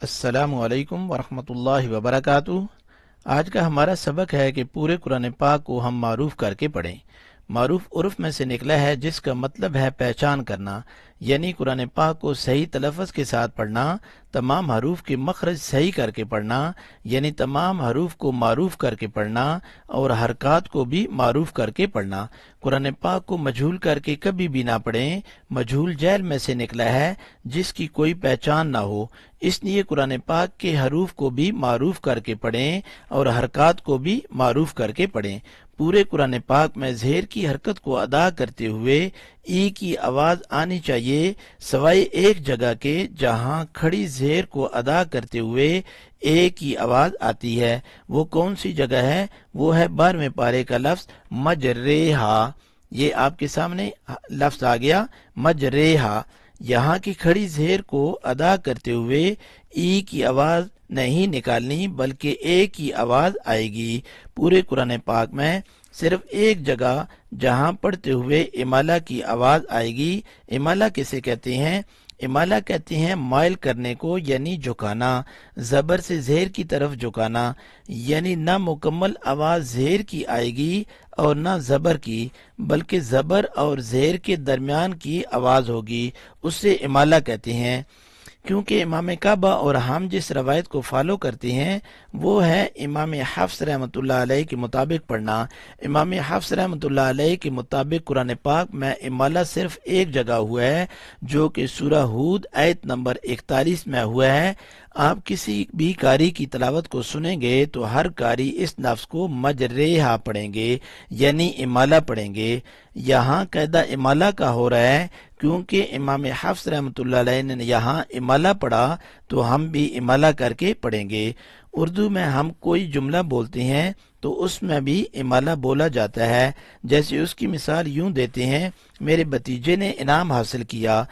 السلام علیکم ورحمۃ اللہ وبرکاتہ۔ آج کا ہمارا سبق ہے کہ پورے قرآن پاک کو ہم معروف کر کے پڑھیں۔ معروف عرف میں سے نکلا ہے جس کا مطلب ہے پہچان کرنا، یعنی قرآن پاک کو صحیح تلفظ کے ساتھ پڑھنا، تمام حروف کے مخرج صحیح کر کے پڑھنا، یعنی تمام حروف کو معروف کر کے پڑھنا اور حرکات کو بھی معروف کر کے پڑھنا۔ قرآن پاک کو مجہول کر کے کبھی بھی نہ پڑھیں۔ مجہول جہل میں سے نکلا ہے جس کی کوئی پہچان نہ ہو، اس لیے قرآن پاک کے حروف کو بھی معروف کر کے پڑھیں اور حرکات کو بھی معروف کر کے پڑھیں۔ پورے قرآن پاک میں زہر کی حرکت کو ادا کرتے ہوئے ای کی آواز آنی چاہیے، سوائے ایک جگہ کے جہاں کھڑی زہر کو ادا کرتے ہوئے اے کی آواز آتی ہے۔ وہ کون سی جگہ ہے؟ وہ ہے 12ویں پارے کا لفظ مجریہا۔ یہ آپ کے سامنے لفظ آ گیا مجریہا۔ یہاں کی کھڑی زہر کو ادا کرتے ہوئے ای کی آواز نہیں نکالنی بلکہ اے کی آواز آئے گی۔ پورے قرآن پاک میں صرف ایک جگہ جہاں پڑھتے ہوئے امالہ کی آواز آئے گی۔ امالہ کسے کہتے ہیں؟ امالہ کہتے ہیں مائل کرنے کو، یعنی جھکانا، زبر سے زہر کی طرف جھکانا، یعنی نہ مکمل آواز زہر کی آئے گی اور نہ زبر کی، بلکہ زبر اور زہر کے درمیان کی آواز ہوگی، اسے امالہ کہتے ہیں۔ کیونکہ امام کعبہ اور ہم جس روایت کو فالو کرتے ہیں وہ ہے امام حفص رحمۃ اللہ علیہ کے مطابق پڑھنا۔ امام حفص رحمۃ اللہ علیہ کے مطابق قرآن پاک میں امالہ صرف ایک جگہ ہوا ہے، جو کہ سورہ ہود آیت نمبر 41 میں ہوا ہے۔ آپ کسی بھی قاری کی تلاوت کو سنیں گے تو ہر قاری اس لفظ کو مجریہا پڑھیں گے، یعنی امالہ پڑھیں گے۔ یہاں قاعدہ امالہ کا ہو رہا ہے کیونکہ امام حفص رحمۃ اللہ علیہ نے یہاں امالہ پڑھا تو ہم بھی امالہ کر کے پڑھیں گے۔ اردو میں ہم کوئی جملہ بولتے ہیں تو اس میں بھی امالہ بولا جاتا ہے، جیسے اس کی مثال یوں دیتے ہیں: میرے بھتیجے نے انعام حاصل کیا۔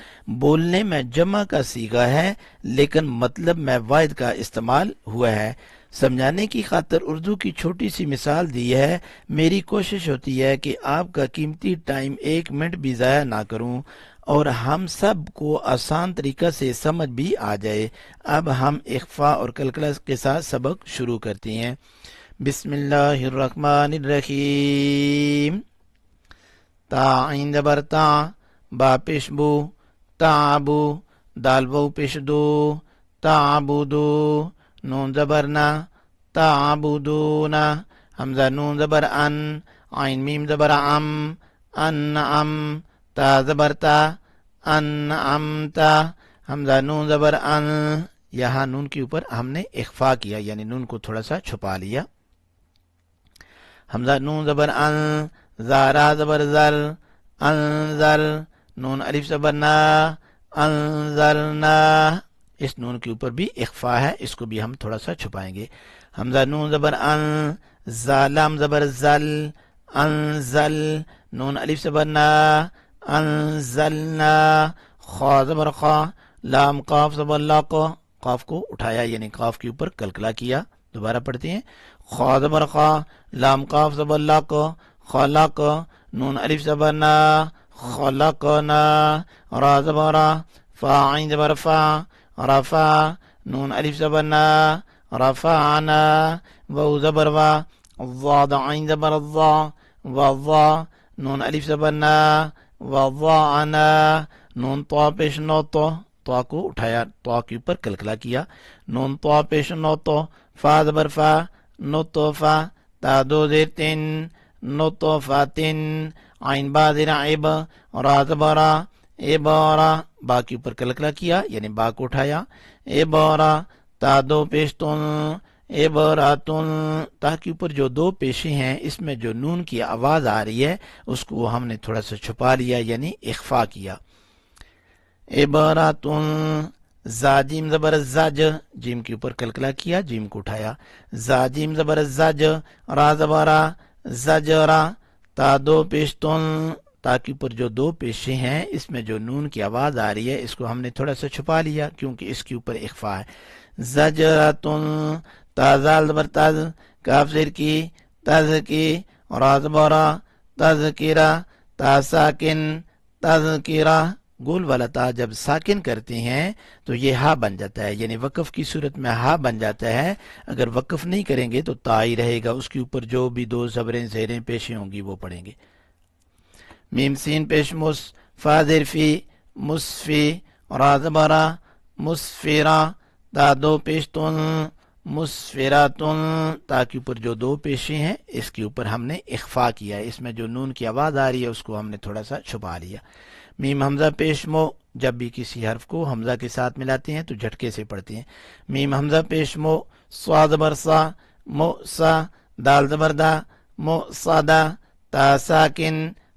بولنے میں جمع کا صیغہ ہے لیکن مطلب میں واحد کا استعمال ہوا ہے۔ سمجھانے کی خاطر اردو کی چھوٹی سی مثال دی ہے۔ میری کوشش ہوتی ہے کہ آپ کا قیمتی ٹائم 1 منٹ بھی ضائع نہ کروں اور ہم سب کو آسان طریقہ سے سمجھ بھی آ جائے۔ اب ہم اخفا اور قلقلہ کے ساتھ سبق شروع کرتے ہیں۔ بسم اللہ الرحمن الرحیم۔ تا عین زبر تا، با پیش بو، تعبو، دال وو پیش دو، تعبدو، نون زبر نا، تعبدون، حمزہ نون زبر ان، عین میم زبر ام، انعم، تا زبر تا، انعمتا، حمزہ نون زبر ان۔ یہاں نون کے اوپر ہم نے اخفا کیا، یعنی نون کو تھوڑا سا چھپا لیا۔ حمزہ نون زبر ان، زارا زبر زر، انزل، نون الف زبر نا، انزلنا۔ اس نون کے اوپر بھی اخفا ہے، اس کو بھی ہم تھوڑا سا چھپائیں گے۔ حمزہ نون زبر ان، زالام زبر زل، انزل، نون الف زبر نا، انزلنا، خا زبر خا، لام قاف زبر لاق، قاف کو اٹھایا یعنی قاف کے اوپر کلکلا کیا۔ دوبارہ پڑھتے ہیں: خا زبر خا، لام قاف زبر لاق، خلق، نون الف زبر نا، خلقنا، را زبر را، فا عین زبر فا، رفع، نون الف زبر نا، رفعنا، واو زبر وا، ضاد عین زبر ضا، وضا، نون الف زبر نا، وضعنا، نون طا پیش نوت، طا کو اٹھایا، طا کے اوپر کلکلا کیا۔ نون طا پیش نوت، فا زبر فا، نطفا، تا دو زیر تین، نطفتن، عین با زیر عب، را زبر را، عبارہ، با کے اوپر کلکلا کیا یعنی با کو اٹھایا۔ عبارہ، تا دو پیش تن، عبراتن، تا کے اوپر جو دو پیشے ہیں اس میں جو نون کی آواز آ رہی ہے اس کو ہم نے تھوڑا سا چھپا لیا یعنی اخفا کیا۔ عبراتن، زا جیم زبر زج، جیم کے اوپر کلکلا کیا، جیم کو اٹھایا۔ زا جیم زبر زج، را زبر را، زجرا، تا دو پیش تن، تا کے اوپر جو دو پیشے ہیں اس میں جو نون کی آواز آ رہی ہے اس کو ہم نے تھوڑا سا چھپا لیا کیونکہ اس کے اوپر اخفا ہے۔ زجراتن، تا زال زبر تز، کاف زیر کی، تز کی، را زبر را، تذکرہ، تا ساکن، تذکرہ، گول والا تا جب ساکن کرتے ہیں تو یہ ہا بن جاتا ہے، یعنی وقف کی صورت میں ہا بن جاتا ہے. اگر وقف نہیں کریں گے تو تا ہی رہے گا، اس کے اوپر جو بھی دو زبریں زیریں پیشیں ہوں گی وہ پڑھیں گے. میم سین پیش مس، فا زیر فی، مسفی، را زبرا، مسفرا، تا دو پیش تن، مسفراتن، تا کے اوپر جو دو پیشیں ہیں اس کے اوپر ہم نے اخفا کیا ہے، اس میں جو نون کی آواز آ رہی ہے اس کو ہم نے تھوڑا سا چھپا لیا. میم حمزہ پیش مو، جب بھی کسی حرف کو حمزہ کے ساتھ ملاتے ہیں تو جھٹکے سے پڑھتے ہیں. میم حمزہ پیش مو، صاد زبر سا، مو سا، دال زبر دا، مو سادا، تا ساکن،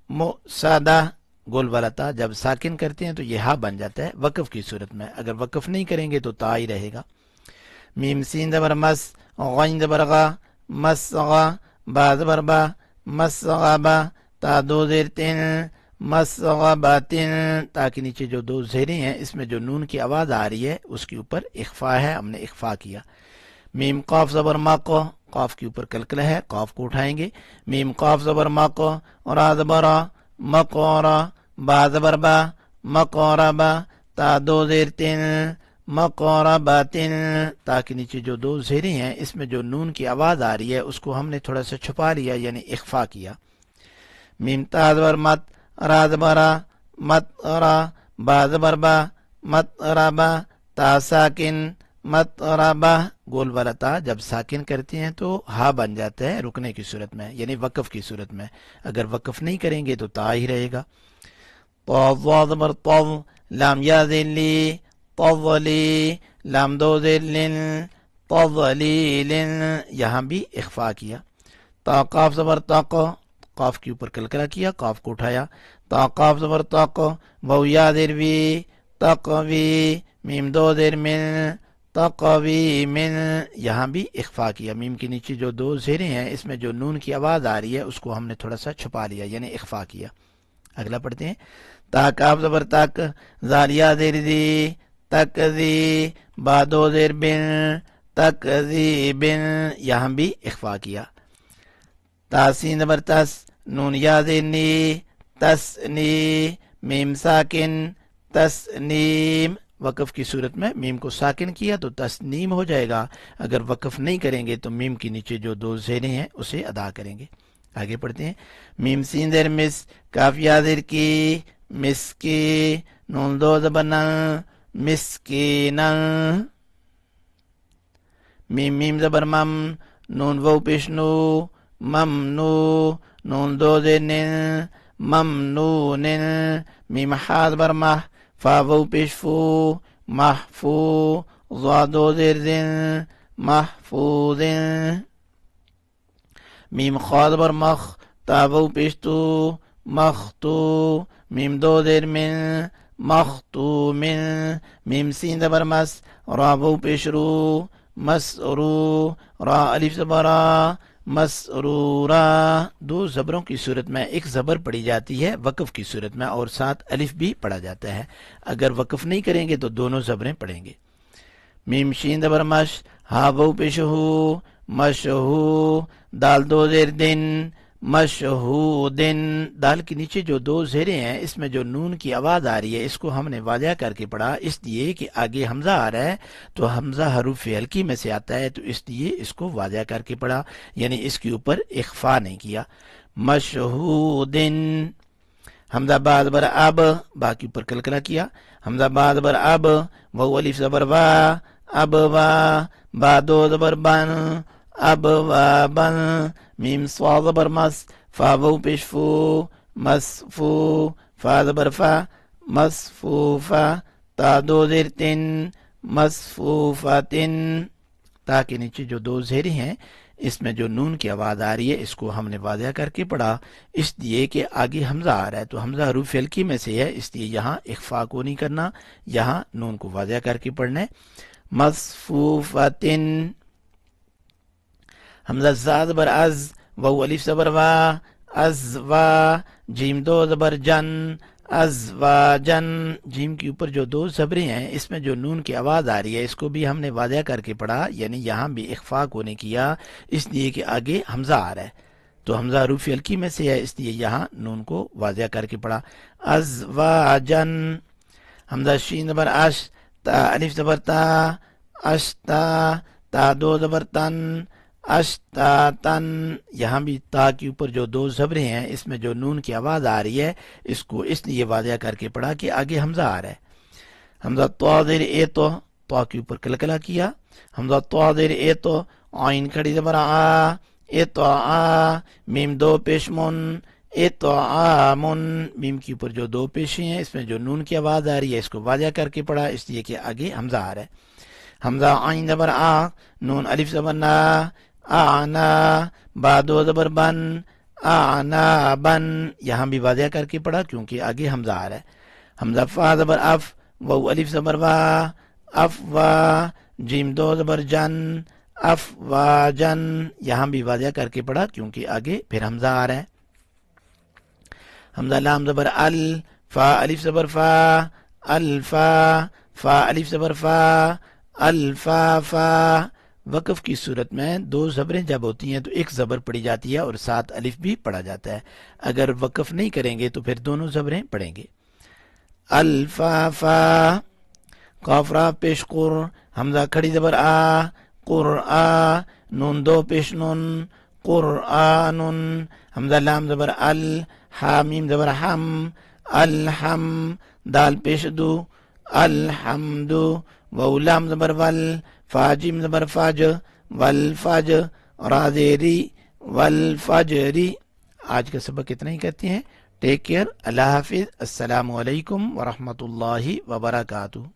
مو سادا. گول والا تا جب ساکن کرتے ہیں تو یہ ہا بن جاتا ہے وقف کی صورت میں، اگر وقف نہیں کریں گے تو تا ہی رہے گا. میم سین زبر مس، غین زبر غا، مس غا، با زبر با، مس غا با، تا دو زیر تین، مس غا باتن، تا کے نیچے جو دو زیریں ہیں اس میں جو نون کی آواز آ رہی ہے اس کے اوپر اخفا ہے، ہم نے اخفا کیا. میم قاف زبر ماقو، قاف کے اوپر کلکلہ ہے، قاف کو اٹھائیں گے. میم قاف زبر ماقو، را زبر مقورا، با زبر با، مقوربا، تا دو زیر تین، مقورباتن، تا کے نیچے جو دو زیریں ہیں اس میں جو نون کی آواز آ رہی ہے اس کو ہم نے تھوڑا سا چھپا لیا، یعنی اخفا کیا. میم تا زبر مت، را زبرا، مت را، با زبر با، مت رابا، تا ساکن، مت رابا. گول والا تا جب ساکن کرتے ہیں تو ہا بن جاتا ہے رکنے کی صورت میں، یعنی وقف کی صورت میں، اگر وقف نہیں کریں گے تو تا ہی رہے گا. طو زبر طو، لام یا ذلی، طولی، لام دو ذلن، طولیلن، یہاں بھی اخفا کیا. تا قاف زبر تاق، قاف کے اوپر کلکلہ کیا، قاف کو اٹھایا. تا قاف زبر تاق، واو یا زیر وی، تقوی، میم دو زیر من، تقوی من، یہاں بھی اخفا کیا. میم کے نیچے جو دو زیریں ہیں اس میں جو نون کی آواز آ رہی ہے اس کو ہم نے تھوڑا سا چھپا لیا، یعنی اخفا کیا. اگلا پڑھتے ہیں. تا کاف زبر تک، زالیا زیر دی، تک زی، با دو زیر بن، تک زی بن، یہاں بھی اخفا کیا. تا سین زبر تس، نون یا زیر نی، تس نی، میم ساکن، تسنیم. وقف کی صورت میں میم کو ساکن کیا تو تسنیم ہو جائے گا، اگر وقف نہیں کریں گے تو میم کے نیچے جو دو زیریں ہیں اسے ادا کریں گے. آگے پڑھتے ہیں. میم سین زیر مس، کاف یا زیر کی، مس کی، نون دو زبر نن، مسکین. میم زبر مم، نون وو پیش نو، ممنو، نون دو زیر نن، ممنون. میم ہا زبر مہ، فا وو پیش فو، محفو، ضا دو زیر زن، محفوظ. میم خا زبر مخ، تا وو پیش تو، مختو، میم دو زیر من، مختومن. میم سین زبر مس، را وو پیش رو، مسرو، را الف زبرا، مسرورا. دو زبروں کی صورت میں ایک زبر پڑھی جاتی ہے وقف کی صورت میں اور ساتھ الف بھی پڑھا جاتا ہے، اگر وقف نہیں کریں گے تو دونوں زبریں پڑھیں گے. میم شین زبر مش، ہا وو پیش ہو، مشہو، دال دو زیر دن، مشہودن. دال کے نیچے جو دو زیریں ہیں اس میں جو نون کی آواز آ رہی ہے اس کو ہم نے واضح کر کے پڑھا، اس لیے کہ آگے حمزہ آ رہا ہے تو حمزہ حروف ہلکی میں سے آتا ہے، تو اس لیے اس کو واضح کر کے پڑھا، یعنی اس کے اوپر اخفا نہیں کیا. مشہودن. حمزہ با زبر اب، با کے اوپر کلکلہ کیا. حمزہ با زبر اب، واو الف زبر وا، اب وا، با دو زبر بن، اب وا بن. میم صا زبر مس، فا وو پیش فو، مسفو، فا زبر فا، مصفوفا، تا دو زیر تن، مصفوفاتن. تا کے نیچے جو دو زیریں ہیں اس میں جو نون کی آواز آ رہی ہے اس کو ہم نے واضح کر کے پڑھا، اس لیے کہ آگے حمزہ آ رہا ہے تو حمزہ حروف ہلکی میں سے ہے، اس لیے یہاں اخفا کو نہیں کرنا، یہاں نون کو واضح کر کے پڑھنا ہے. مصفوفتن. حمزہ زا زبر از، واو الف زبر وا، از وا، جیم دو زبر جن، از وا جن. جیم کے اوپر جو دو زبریں ہیں اس میں جو نون کی آواز آ رہی ہے اس کو بھی ہم نے واضح کر کے پڑھا، یعنی یہاں بھی اخفا کو نہیں کیا، اس لیے کہ آگے حمزہ آ رہا ہے تو حمزہ حروف ہلکی میں سے ہے، اس لیے یہاں نون کو واضح کر کے پڑھا. از وا جن. حمزہ شین زبر اش، تا الف زبر تا، اشتا، تا دو زبر تن، اشتا تن. یہاں بھی تا کے اوپر جو دو زبریں ہیں اس میں جو نون کی آواز آ رہی ہے اس کو اس لیے واضح کر کے پڑھا کہ آگے حمزہ آ رہا ہے. حمزہ تو زیر اے تو، تو کے اوپر کلکلا کیا. حمزہ تو زیر اے تو، عین کھڑی زبر آ، اے تو آ، میم دو پیش من، اے تو آمن. میم کے اوپر جو دو پیشیں ہیں اس میں جو نون کی آواز آ رہی ہے اس کو واضح کر کے پڑھا اس لیے کہ آگے حمزہ آ رہا ہے. حمزہ عین زبر آ، نون الف زبر نا، آنا، با دو زبر بن، آنا بن. یہاں بھی واضح کر کے پڑھا کیونکہ آگے حمزہ آ رہا ہے. حمزہ فا زبر اف، وہ الف زبر وا، اف وا، جیم دو زبر جن، اف وا جن. یہاں بھی واضح کر کے پڑھا کیونکہ آگے پھر حمزہ آ رہا ہے. حمزہ لام زبر ال، فا الف زبر فا، الفا، فا الف زبر فا، الفا فا. وقف کی صورت میں دو زبریں جب ہوتی ہیں تو ایک زبر پڑھی جاتی ہے اور ساتھ الف بھی پڑھا جاتا ہے. اگر وقف نہیں کریں گے تو پھر دونوں زبریں پڑھیں گے. الفا فا، قاف را پیش قر، حمزہ کھڑی زبر آ، قر آ، نون دو پیش نون، قرآن. حمزہ لام زبر ال، ہا میم زبر ہم، الحم، دال پیش دو، الحمد. واو لام زبر ول، فا جیم زبر فج، والفج، را زیری، والفجری. آج کا سبق اتنا ہی کرتے ہیں. Take care. اللہ حافظ. السلام علیکم ورحمۃ اللہ وبرکاتہ.